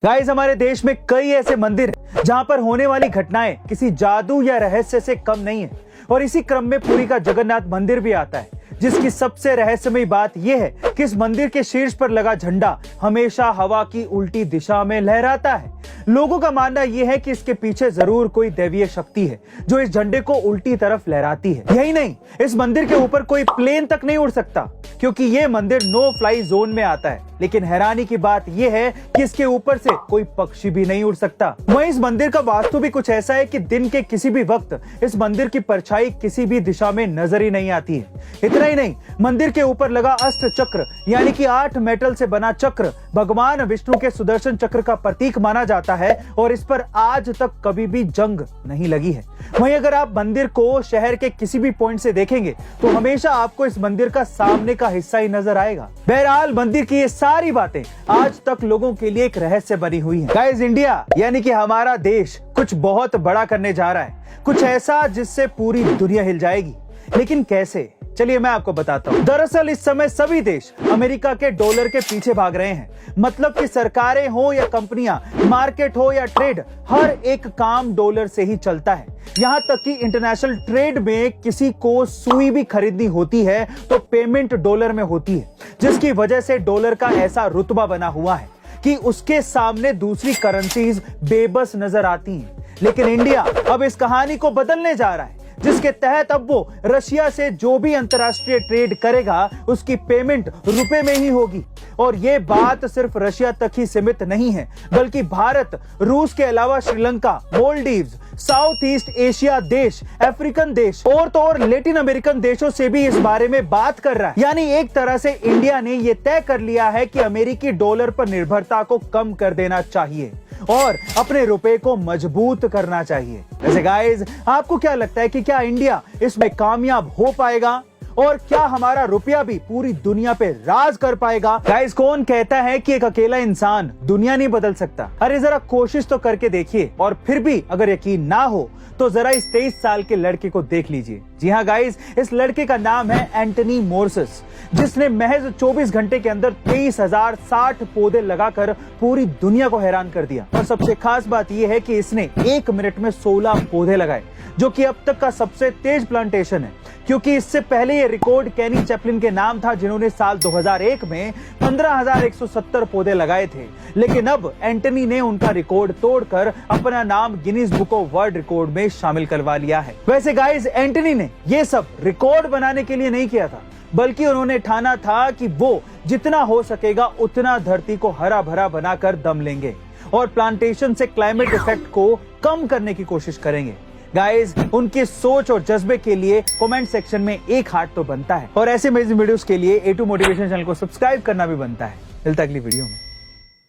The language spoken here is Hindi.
गाइस, हमारे देश में कई ऐसे मंदिर हैं जहां पर होने वाली घटनाएं किसी जादू या रहस्य से कम नहीं है। और इसी क्रम में पुरी का जगन्नाथ मंदिर भी आता है, जिसकी सबसे रहस्यमयी बात यह है कि इस मंदिर के शीर्ष पर लगा झंडा हमेशा हवा की उल्टी दिशा में लहराता है। लोगों का मानना यह है कि इसके पीछे जरूर कोई दैवीय शक्ति है जो इस झंडे को उल्टी तरफ लहराती है। यही नहीं, इस मंदिर के ऊपर कोई प्लेन तक नहीं उड़ सकता क्योंकि ये मंदिर नो फ्लाई जोन में आता है। लेकिन हैरानी की बात यह है कि इसके ऊपर से कोई पक्षी भी नहीं उड़ सकता। वहीं इस मंदिर का वास्तु भी कुछ ऐसा है कि दिन के किसी भी वक्त इस मंदिर की परछाई किसी भी दिशा में नजर ही नहीं आती है। इतना ही नहीं, मंदिर के ऊपर लगा अष्ट चक्र यानी कि 8 मेटल से बना चक्र भगवान विष्णु के सुदर्शन चक्र का प्रतीक माना जाता है और इस पर आज तक कभी भी जंग नहीं लगी है। वहीं अगर आप मंदिर को शहर के किसी भी पॉइंट से देखेंगे तो हमेशा आपको इस मंदिर का सामने का हिस्सा ही नजर आएगा। बहरहाल, मंदिर की ये सारी बातें आज तक लोगों के लिए एक रहस्य बनी हुई है। गाइस, इंडिया यानी कि हमारा देश कुछ बहुत बड़ा करने जा रहा है, कुछ ऐसा जिससे पूरी दुनिया हिल जाएगी। लेकिन कैसे? चलिए मैं आपको बताता हूँ। दरअसल इस समय सभी देश अमेरिका के डॉलर के पीछे भाग रहे हैं। मतलब कि सरकारें हो या कंपनियां, मार्केट हो या ट्रेड, हर एक काम डॉलर से ही चलता है। यहाँ तक कि इंटरनेशनल ट्रेड में किसी को सुई भी खरीदनी होती है तो पेमेंट डॉलर में होती है, जिसकी वजह से डॉलर का ऐसा रुतबा बना हुआ है कि उसके सामने दूसरी करेंसीज बेबस नजर आती हैं। लेकिन इंडिया अब इस कहानी को बदलने जा रहा है, जिसके तहत अब वो रशिया से जो भी अंतरराष्ट्रीय ट्रेड करेगा उसकी पेमेंट रुपए में ही होगी। और ये बात सिर्फ रशिया तक ही सीमित नहीं है, बल्कि भारत, रूस के अलावा Sri Lanka, Maldives, south east Asia देश, अफ्रीकन देश और तो और लेटिन अमेरिकन देशों से भी इस बारे में बात कर रहा है। यानी एक तरह से इंडिया ने यह तय कर लिया है कि अमेरिकी डॉलर पर निर्भरता को कम कर देना चाहिए और अपने रुपए को मजबूत करना चाहिए। वैसे गाइस, आपको क्या लगता है कि क्या इंडिया इसमें कामयाब हो पाएगा और क्या हमारा रुपया भी पूरी दुनिया पे राज कर पाएगा? गाइस, कौन कहता है कि एक अकेला इंसान दुनिया नहीं बदल सकता? अरे जरा कोशिश तो करके देखिए, और फिर भी अगर यकीन ना हो तो जरा इस 23 साल के लड़के को देख लीजिए। जी हाँ गाइस, इस लड़के का नाम है एंटनी मोर्सेस, जिसने महज 24 घंटे के अंदर 23,060 पौधे लगाकर पूरी दुनिया को हैरान कर दिया। और सबसे खास बात यह है कि इसने 1 मिनट में 16 पौधे लगाए, जो कि अब तक का सबसे तेज प्लांटेशन है, क्योंकि इससे पहले ये रिकॉर्ड केनी चैपलिन के नाम था, जिन्होंने साल 2001 में 15,170 पौधे लगाए थे। लेकिन अब एंटनी ने उनका रिकॉर्ड तोड़कर अपना नाम Guinness book of world record में शामिल करवा लिया है। वैसे गाइस, एंटनी ने ये सब रिकॉर्ड बनाने के लिए नहीं किया था, बल्कि उन्होंने ठाना था कि वो जितना हो सकेगा उतना धरती को हरा भरा बनाकर दम लेंगे और प्लांटेशन से क्लाइमेट इफेक्ट को कम करने की कोशिश करेंगे। गाइस, उनकी सोच और जज्बे के लिए कमेंट सेक्शन में एक हार्ट तो बनता है, और ऐसे अमेजिंग वीडियोस के लिए A2 मोटिवेशन चैनल को सब्सक्राइब करना भी बनता है। मिलता है अगली वीडियो में।